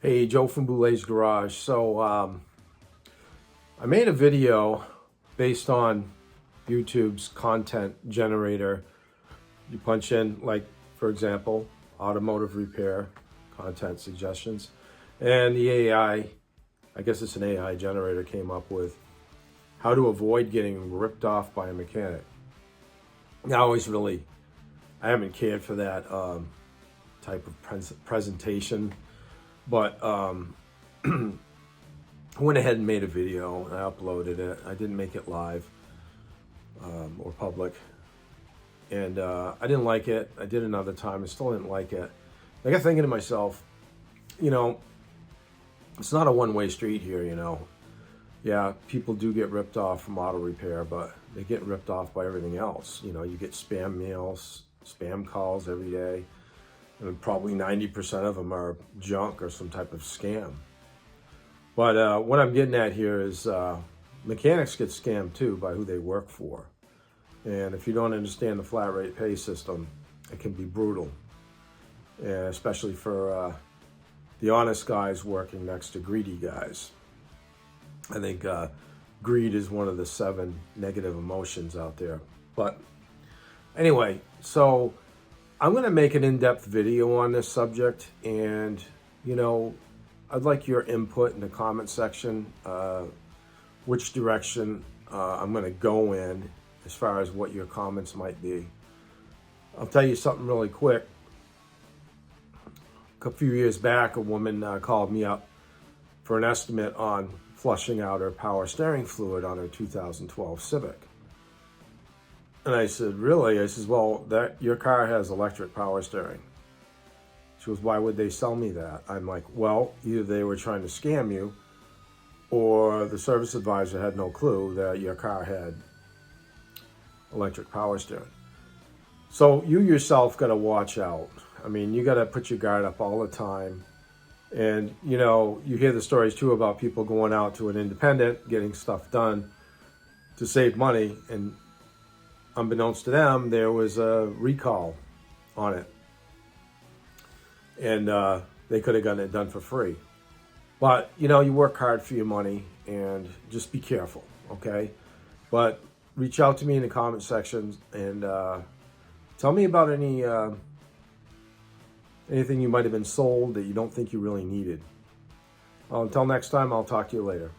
Hey, Joe from Boulet's Garage. I made a video based on YouTube's content generator. You punch in, like, for example, automotive repair, content suggestions, and the I guess it's an AI generator, came up with how to avoid getting ripped off by a mechanic. Now, I haven't cared for that type of presentation, but I went ahead and made a video and I uploaded it. I didn't make it live or public. And I didn't like it. I did another time. I still didn't like it. I got thinking to myself, you know, it's not a one-way street here. Yeah, people do get ripped off from auto repair, but they get ripped off by everything else. You get spam mails, spam calls every day. And probably 90% of them are junk or some type of scam. But what I'm getting at here is mechanics get scammed too by who they work for. And if you don't understand the flat rate pay system, it can be brutal, and especially for the honest guys working next to greedy guys. I think greed is one of the 7 negative emotions out there. But anyway, so I'm going to make an in-depth video on this subject, and I'd like your input in the comment section, which direction I'm going to go in as far as what your comments might be. I'll tell you something really quick. A few years back, a woman called me up for an estimate on flushing out her power steering fluid on her 2012 Civic. And I said, really? I said, well, your car has electric power steering. She goes, why would they sell me that? I'm like, well, either they were trying to scam you, or the service advisor had no clue that your car had electric power steering. So you yourself got to watch out. I mean, you got to put your guard up all the time. And, you hear the stories too about people going out to an independent, getting stuff done to save money. And unbeknownst to them, there was a recall on it. And they could have gotten it done for free. But, you work hard for your money, and just be careful, okay? But reach out to me in the comment section and tell me about anything you might have been sold that you don't think you really needed. Well, until next time, I'll talk to you later.